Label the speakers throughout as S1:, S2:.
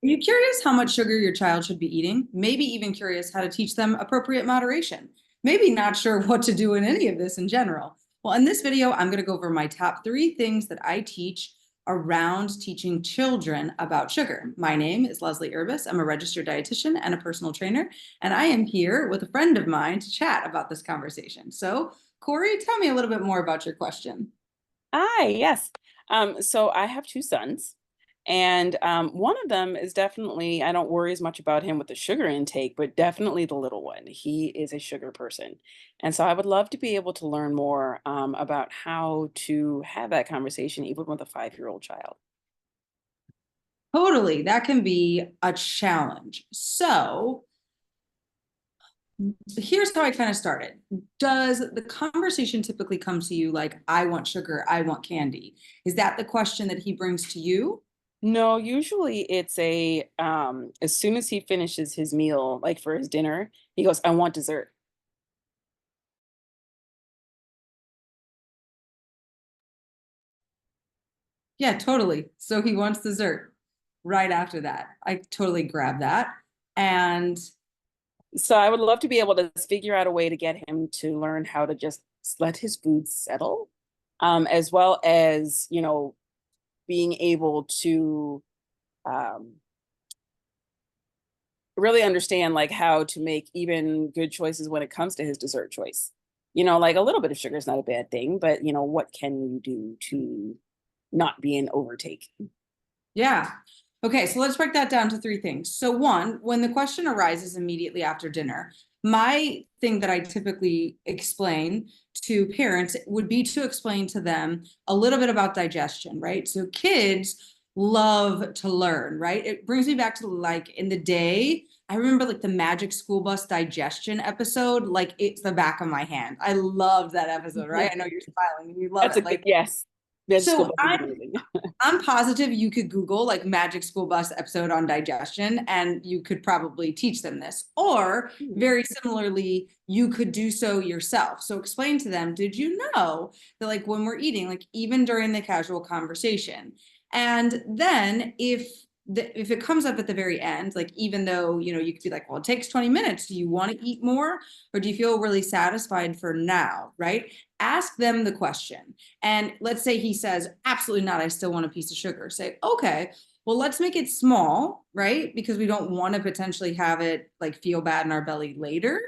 S1: Are you curious how much sugar your child should be eating? Maybe even curious how to teach them appropriate moderation. Maybe not sure what to do in any of this in general. Well, in this video, I'm going to go over my top 3 things that I teach around teaching children about sugar. My name is Leslie Urbis. I'm a registered dietitian and a personal trainer, and I am here with a friend of mine to chat about this conversation. So, Corey, tell me a little bit more about your question.
S2: Hi, yes. So I have two sons, and one of them is definitely, I don't worry as much about him with the sugar intake, but definitely the little one. He is a sugar person. And so I would love to be able to learn more about how to have that conversation, even with a 5-year-old child.
S1: Totally, that can be a challenge. So, here's how I kind of started. Does the conversation typically come to you like, I want sugar, I want candy? Is that the question that he brings to you?
S2: No, usually it's as soon as he finishes his meal, like for his dinner, he goes, I want dessert.
S1: Yeah, totally. So he wants dessert right after that. I totally grab that. And
S2: So I would love to be able to figure out a way to get him to learn how to just let his food settle, as well as, being able to um, really understand like how to make even good choices when it comes to his dessert choice. Like a little bit of sugar is not a bad thing, but what can you do to not be an overtake?
S1: yeah. Okay, so let's break that down to 3 things. So, one, when the question arises immediately after dinner, my thing that I typically explain to parents would be to explain to them a little bit about digestion, right? So, kids love to learn, right? It brings me back to like in the day. I remember like the Magic School Bus digestion episode, like it's the back of my hand. I loved that episode, right? I know you're smiling and you love
S2: That's
S1: it.
S2: a good
S1: Like,
S2: yes. Magical
S1: so
S2: bus is
S1: I'm
S2: amazing.
S1: I'm positive you could Google like Magic School Bus episode on digestion and you could probably teach them this. Or very similarly, you could do so yourself. So explain to them, did you know that like when we're eating, like even during the casual conversation, and then if it comes up at the very end, like even though you could be like, well, it takes 20 minutes, do you want to eat more or do you feel really satisfied for now, right? Ask them the question. And let's say he says, absolutely not, I still want a piece of sugar. Say, okay, well, let's make it small, right? Because we don't want to potentially have it like feel bad in our belly later.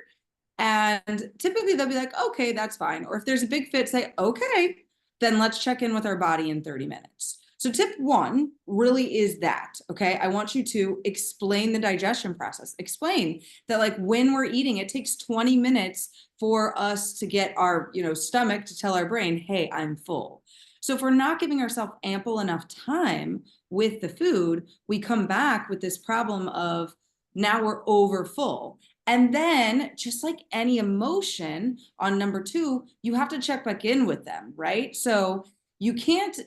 S1: And typically they'll be like, okay, that's fine. Or if there's a big fit, say, okay, then let's check in with our body in 30 minutes. So, tip one really is that, okay? I want you to explain the digestion process. Explain that, like, when we're eating, it takes 20 minutes for us to get our, stomach to tell our brain, hey, I'm full. So, if we're not giving ourselves ample enough time with the food, we come back with this problem of now we're over full. And then, just like any emotion on number 2, you have to check back in with them, right? So you can't,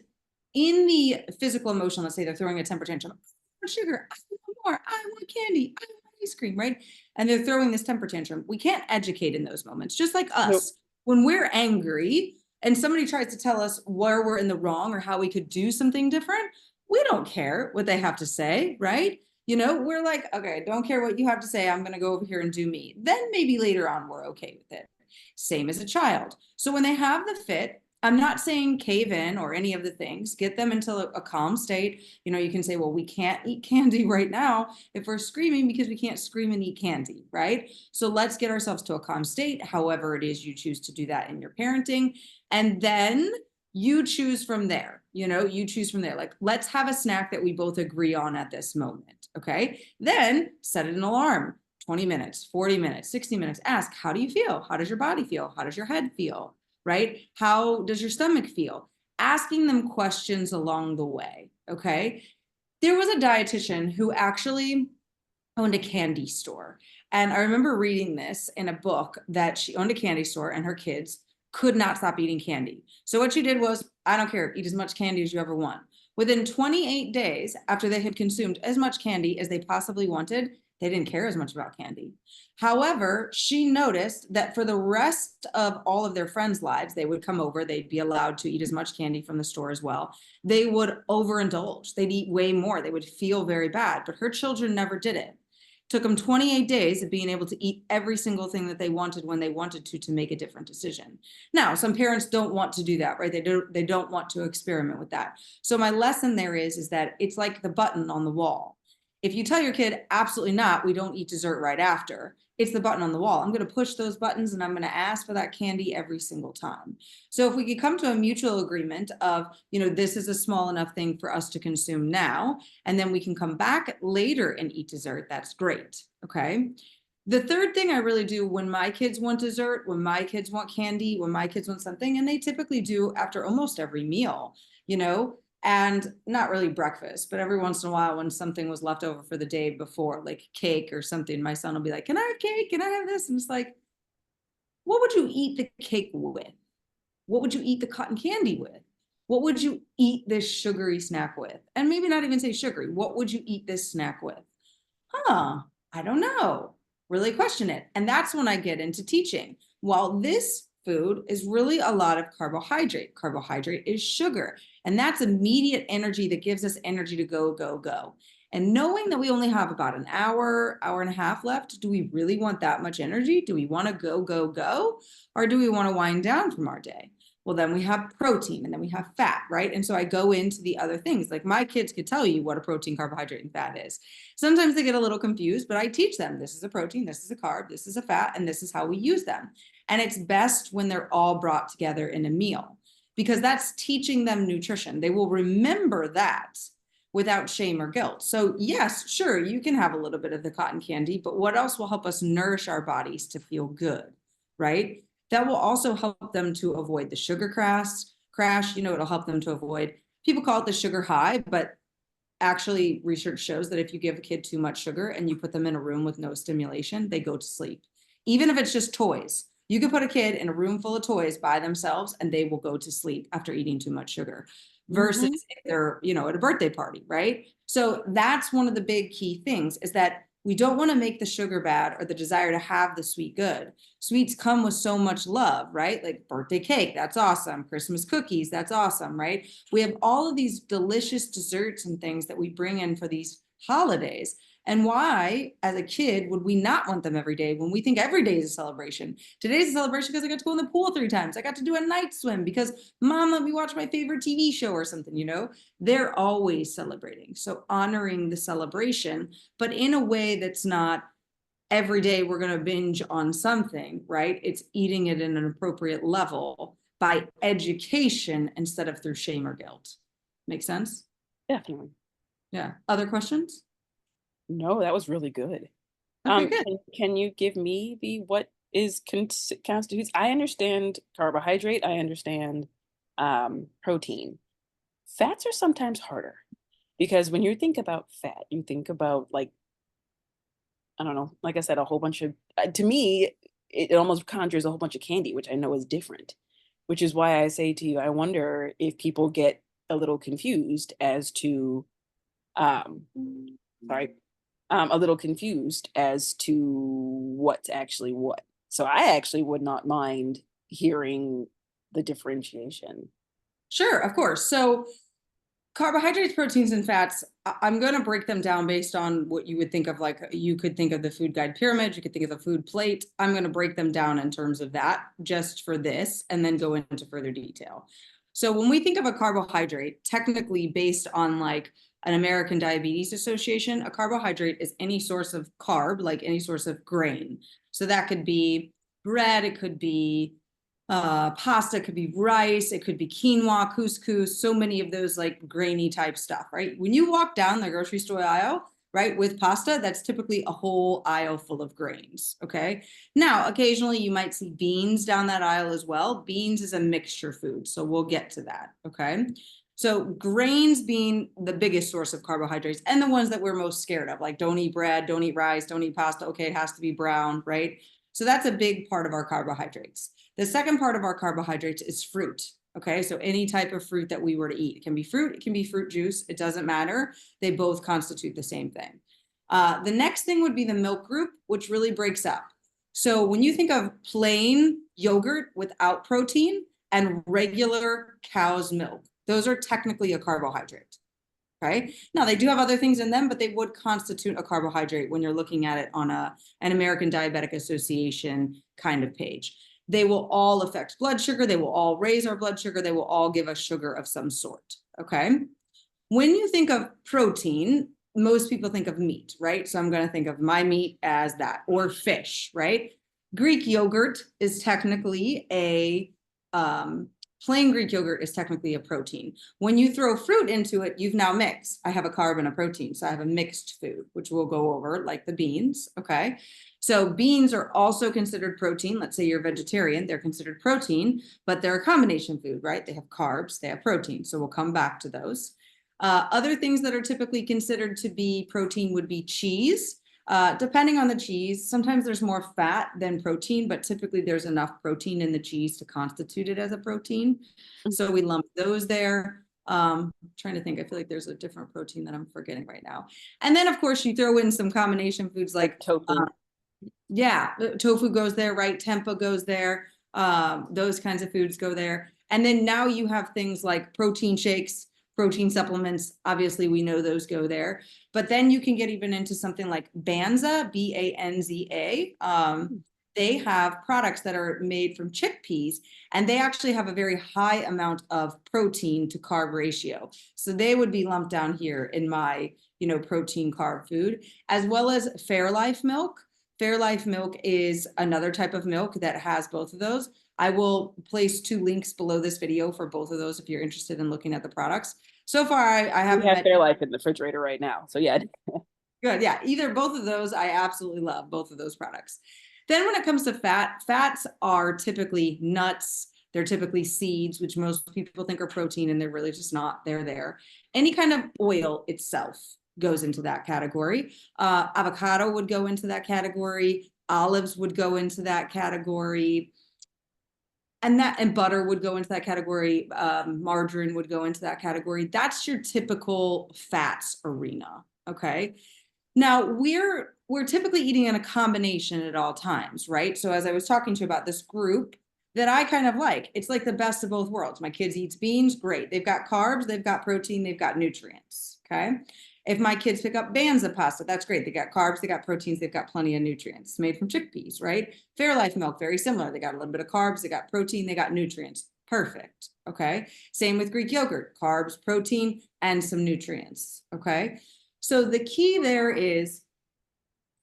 S1: in the physical emotion, let's say they're throwing a temper tantrum, I want sugar, I want more, I want candy, I want ice cream, right? And they're throwing this temper tantrum. We can't educate in those moments, just like
S2: Nope.
S1: us. When we're angry and somebody tries to tell us where we're in the wrong or how we could do something different, we don't care what they have to say, right? We're like, okay, don't care what you have to say. I'm going to go over here and do me. Then maybe later on, we're okay with it. Same as a child. So when they have the fit, I'm not saying cave in or any of the things, get them into a calm state. You can say, well, we can't eat candy right now if we're screaming because we can't scream and eat candy, right? So let's get ourselves to a calm state, however it is you choose to do that in your parenting. And then you choose from there. You choose from there. Like, let's have a snack that we both agree on at this moment. Okay. Then set an alarm 20 minutes, 40 minutes, 60 minutes. Ask, how do you feel? How does your body feel? How does your head feel? Right? How does your stomach feel? Asking them questions along the way. Okay. There was a dietitian who actually owned a candy store. And I remember reading this in a book that she owned a candy store and her kids could not stop eating candy. So what she did was, I don't care, eat as much candy as you ever want. Within 28 days after they had consumed as much candy as they possibly wanted, They didn't care as much about candy. However, she noticed that for the rest of all of their friends' lives, they would come over, they'd be allowed to eat as much candy from the store as well. They would overindulge. They'd eat way more. They would feel very bad, but her children never did it. Took them 28 days of being able to eat every single thing that they wanted when they wanted to make a different decision. Now, some parents don't want to do that, right? They don't want to experiment with that. So my lesson there is that it's like the button on the wall. If you tell your kid, absolutely not, we don't eat dessert right after, it's the button on the wall. I'm going to push those buttons and I'm going to ask for that candy every single time. So if we could come to a mutual agreement of, this is a small enough thing for us to consume now, and then we can come back later and eat dessert, that's great. Okay. The third thing I really do when my kids want dessert, when my kids want candy, when my kids want something, and they typically do after almost every meal, and not really breakfast, but every once in a while when something was left over for the day before, like cake or something, my son will be like, can I have cake? Can I have this? And it's like, what would you eat the cake with? What would you eat the cotton candy with? What would you eat this sugary snack with? And maybe not even say sugary. What would you eat this snack with? I don't know. Really question it. And that's when I get into teaching. While this food is really a lot of carbohydrate. Carbohydrate is sugar. And that's immediate energy that gives us energy to go, go, go. And knowing that we only have about an hour, hour and a half left, do we really want that much energy? Do we want to go, go, go? Or do we want to wind down from our day? Well, then we have protein and then we have fat, right? And so I go into the other things. Like my kids could tell you what a protein, carbohydrate, and fat is. Sometimes they get a little confused, but I teach them this is a protein, this is a carb, this is a fat, and this is how we use them. And it's best when they're all brought together in a meal because that's teaching them nutrition. They will remember that without shame or guilt. So yes, sure, you can have a little bit of the cotton candy, but what else will help us nourish our bodies to feel good, right? That will also help them to avoid the sugar crash. It'll help them to avoid, people call it the sugar high, but actually research shows that if you give a kid too much sugar and you put them in a room with no stimulation, they go to sleep. Even if it's just toys, you could put a kid in a room full of toys by themselves and they will go to sleep after eating too much sugar versus if they're, at a birthday party, right? So that's one of the big key things is that we don't want to make the sugar bad or the desire to have the sweet good. Sweets come with so much love, right? Like birthday cake, that's awesome. Christmas cookies, that's awesome, right? We have all of these delicious desserts and things that we bring in for these holidays. And why, as a kid, would we not want them every day when we think every day is a celebration? Today's a celebration because I got to go in the pool 3 times. I got to do a night swim because mom let me watch my favorite TV show or something, They're always celebrating. So honoring the celebration, but in a way that's not every day we're going to binge on something, right? It's eating it in an appropriate level by education instead of through shame or guilt. Make sense?
S2: Definitely.
S1: Yeah. Other questions?
S2: No, that was really good.
S1: Okay, good.
S2: Can you give me what is constitutes? I understand carbohydrate. I understand protein. Fats are sometimes harder because when you think about fat, you think about I don't know, like I said, a whole bunch of, to me, it almost conjures a whole bunch of candy, which I know is different, which is why I say to you, I wonder if people get a little confused as to, a little confused as to what's actually what. So I actually would not mind hearing the differentiation.
S1: Sure, of course. So carbohydrates, proteins, and fats, I'm going to break them down based on what you would think of, like you could think of the food guide pyramid, you could think of the food plate. I'm going to break them down in terms of that just for this and then go into further detail. So when we think of a carbohydrate, technically based on like an American Diabetes Association, a carbohydrate is any source of carb, like any source of grain. So that could be bread, it could be pasta, it could be rice, it could be quinoa, couscous, so many of those like grainy type stuff, right? When you walk down the grocery store aisle, right, with pasta, that's typically a whole aisle full of grains, okay? Now, occasionally you might see beans down that aisle as well. Beans is a mixture food, so we'll get to that, okay? So grains being the biggest source of carbohydrates and the ones that we're most scared of, like don't eat bread, don't eat rice, don't eat pasta, okay, it has to be brown, right? So that's a big part of our carbohydrates. The second part of our carbohydrates is fruit. Okay, so any type of fruit that we were to eat, it can be fruit, it can be fruit juice, it doesn't matter. They both constitute the same thing. The next thing would be the milk group, which really breaks up. So when you think of plain yogurt without protein and regular cow's milk, those are technically a carbohydrate. Okay. Now they do have other things in them, but they would constitute a carbohydrate when you're looking at it on an American Diabetic Association kind of page. They will all affect blood sugar. They will all raise our blood sugar. They will all give us sugar of some sort. Okay. When you think of protein, most people think of meat, right? So I'm going to think of my meat as that, or fish, right? Greek yogurt is technically a plain Greek yogurt is technically a protein. When you throw fruit into it, you've now mixed. I have a carb and a protein. So I have a mixed food, which we'll go over, like the beans. Okay. So beans are also considered protein. Let's say you're vegetarian, they're considered protein, but they're a combination food, right? They have carbs, they have protein. So we'll come back to those. Other things that are typically considered to be protein would be cheese. Depending on the cheese, sometimes there's more fat than protein, but typically there's enough protein in the cheese to constitute it as a protein. So we lump those there. Trying to think, I feel like there's a different protein that I'm forgetting right now. And then of course you throw in some combination foods like
S2: tofu.
S1: Yeah, tofu goes there, right? Tempeh goes there. Those kinds of foods go there. And then now you have things like protein shakes, protein supplements. Obviously, we know those go there. But then you can get even into something like Banza, Banza. They have products that are made from chickpeas, and they actually have a very high amount of protein to carb ratio. So they would be lumped down here in my, protein carb food, as well as Fairlife milk. Fairlife milk is another type of milk that has both of those. I will place 2 links below this video for both of those if you're interested in looking at the products. So far, I haven't
S2: met Fairlife in the refrigerator right now. So yeah.
S1: Good. Yeah. Either both of those, I absolutely love both of those products. Then when it comes to fats are typically nuts. They're typically seeds, which most people think are protein, and they're really just not. They're there. Any kind of oil itself goes into that category. Avocado would go into that category. Olives would go into that category. And butter would go into that category. Margarine would go into that category. That's your typical fats arena. Okay. Now we're typically eating in a combination at all times, right? So as I was talking to you about this group that I kind of like, it's like the best of both worlds. My kids eats beans, great. They've got carbs, they've got protein, they've got nutrients. Okay. If my kids pick up Banza pasta, that's great. They got carbs, they got proteins, they've got plenty of nutrients. Made from chickpeas, right? Fairlife milk, very similar. They got a little bit of carbs, they got protein, they got nutrients. Perfect. Okay. Same with Greek yogurt, carbs, protein, and some nutrients. Okay. So the key there is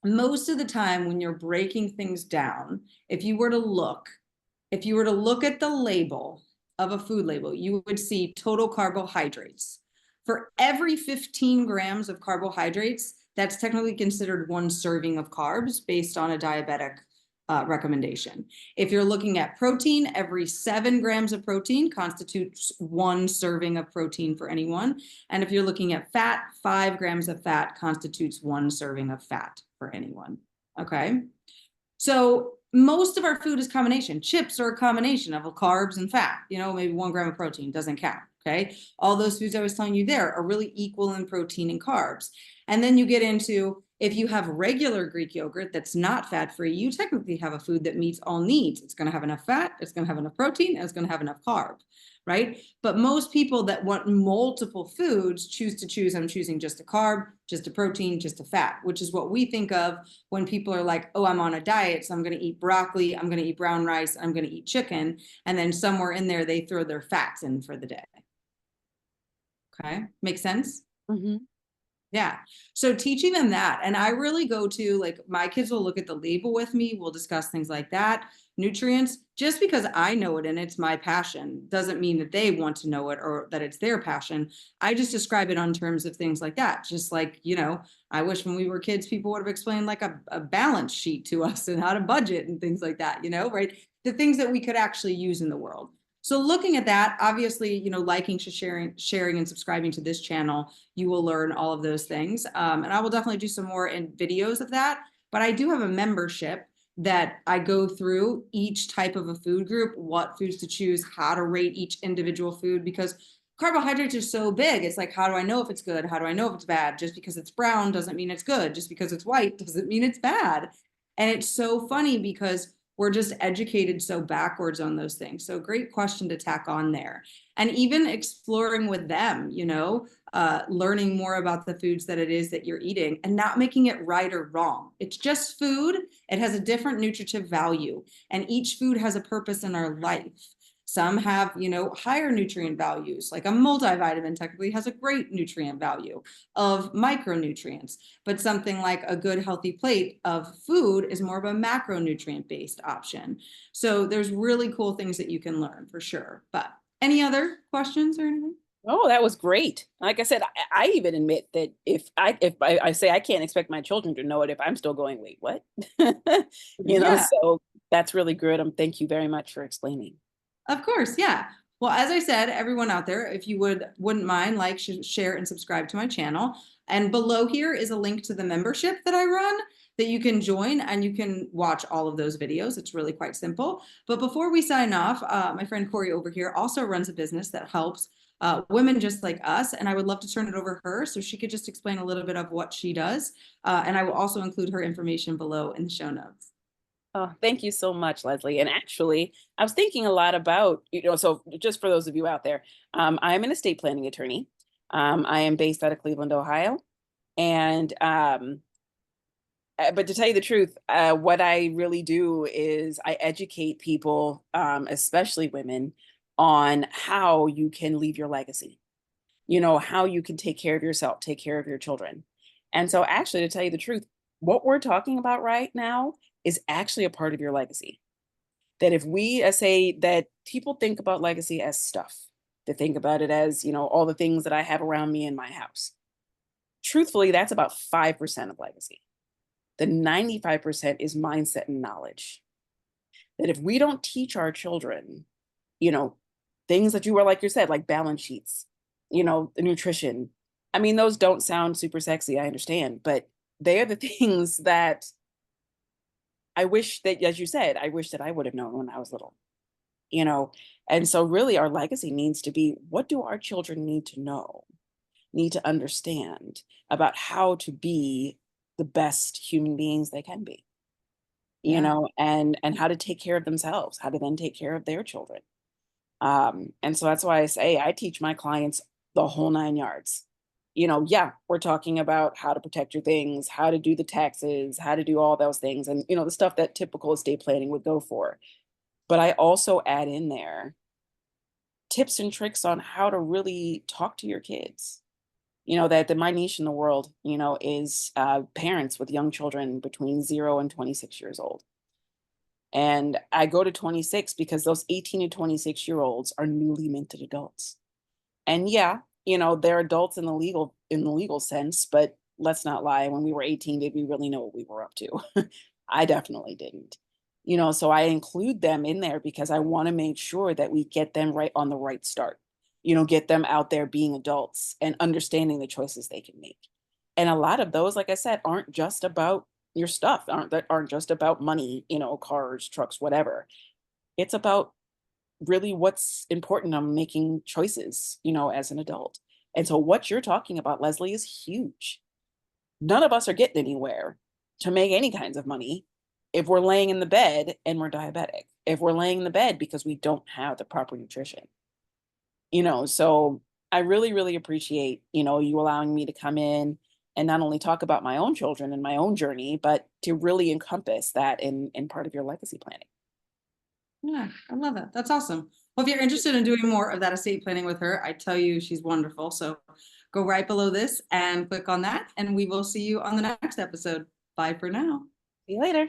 S1: most of the time when you're breaking things down, if you were to look at the label of a food label, you would see total carbohydrates. For every 15 grams of carbohydrates, that's technically considered 1 serving of carbs based on a diabetic recommendation. If you're looking at protein, every 7 grams of protein constitutes 1 serving of protein for anyone. And if you're looking at fat, 5 grams of fat constitutes 1 serving of fat for anyone. Okay. So most of our food is combination. Chips are a combination of carbs and fat, maybe 1 gram of protein doesn't count. Okay. All those foods I was telling you there are really equal in protein and carbs. And then you get into, if you have regular Greek yogurt that's not fat-free, you technically have a food that meets all needs. It's going to have enough fat, it's going to have enough protein, and it's going to have enough carb, right? But most people that want multiple foods choose, I'm choosing just a carb, just a protein, just a fat, which is what we think of when people are like, oh, I'm on a diet, so I'm going to eat broccoli, I'm going to eat brown rice, I'm going to eat chicken. And then somewhere in there, they throw their fats in for the day. Okay, make sense?
S2: Mm-hmm.
S1: Yeah. So teaching them that, and I really go to, like, my kids will look at the label with me. We'll discuss things like that. Nutrients, just because I know it and it's my passion doesn't mean that they want to know it or that it's their passion. I just describe it on terms of things like that. Just like, I wish when we were kids, people would have explained like a balance sheet to us and how to budget and things like that, right? The things that we could actually use in the world. So looking at that, obviously, liking, sharing, and subscribing to this channel, you will learn all of those things. And I will definitely do some more in videos of that. But I do have a membership that I go through each type of a food group, what foods to choose, how to rate each individual food, because carbohydrates are so big. It's like, how do I know if it's good? How do I know if it's bad? Just because it's brown doesn't mean it's good. Just because it's white doesn't mean it's bad. And it's so funny because we're just educated so backwards on those things. So great question to tack on there. And even exploring with them, learning more about the foods that it is that you're eating and not making it right or wrong. It's just food. It has a different nutritive value, and each food has a purpose in our life. Some have, higher nutrient values, like a multivitamin technically has a great nutrient value of micronutrients, but something like a good healthy plate of food is more of a macronutrient based option. So there's really cool things that you can learn for sure. But any other questions or anything?
S2: Oh, that was great. Like I said, I even admit that if I say I can't expect my children to know it if I'm still going, wait, what?
S1: Yeah.
S2: So that's really good. Thank you very much for explaining.
S1: Of course, yeah. Well, as I said, everyone out there, if you wouldn't mind, like, share, and subscribe to my channel. And below here is a link to the membership that I run that you can join, and you can watch all of those videos. It's really quite simple. But before we sign off, my friend Corey over here also runs a business that helps women just like us, and I would love to turn it over to her so she could just explain a little bit of what she does. And I will also include her information below in the show notes.
S2: Oh, thank you so much, Leslie. And actually, I was thinking a lot about, so just for those of you out there, I'm an estate planning attorney. I am based out of Cleveland, Ohio. And, but to tell you the truth, what I really do is I educate people, especially women, on how you can leave your legacy, how you can take care of yourself, take care of your children. And so, actually, to tell you the truth, what we're talking about right now is actually a part of your legacy. That if we say that people think about legacy as stuff, they think about it as, all the things that I have around me in my house. Truthfully, that's about 5% of legacy. The 95% is mindset and knowledge. That if we don't teach our children, things that you were, like you said, like balance sheets, the nutrition. I mean, those don't sound super sexy, I understand, but they are the things that I wish that, as you said, I wish that I would have known when I was little, you know? And so really our legacy needs to be, what do our children need to know, need to understand about how to be the best human beings they can be,
S1: Yeah.
S2: and how to take care of themselves, how to then take care of their children. And so that's why I say I teach my clients the whole 9 yards. Yeah, we're talking about how to protect your things, how to do the taxes, how to do all those things, and the stuff that typical estate planning would go for. But I also add in there tips and tricks on how to really talk to your kids. That my niche in the world, is parents with young children between 0 and 26 years old. And I go to 26 because those 18 to 26-year-olds are newly minted adults. And yeah, they're adults in the legal sense, but let's not lie, when we were 18, did we really know what we were up to? I definitely didn't. So I include them in there because I want to make sure that we get them right on the right start. Get them out there being adults and understanding the choices they can make. And a lot of those, like I said, aren't just about your stuff, aren't just about money, cars, trucks, whatever. It's about really what's important on making choices, as an adult. And so what you're talking about, Leslie, is huge. None of us are getting anywhere to make any kinds of money if we're laying in the bed and we're diabetic, if we're laying in the bed because we don't have the proper nutrition. So I really, really appreciate, you allowing me to come in and not only talk about my own children and my own journey, but to really encompass that in part of your legacy planning.
S1: Yeah, I love it. That's awesome. Well, if you're interested in doing more of that estate planning with her, I tell you, she's wonderful. So go right below this and click on that, and we will see you on the next episode. Bye for now.
S2: See you later.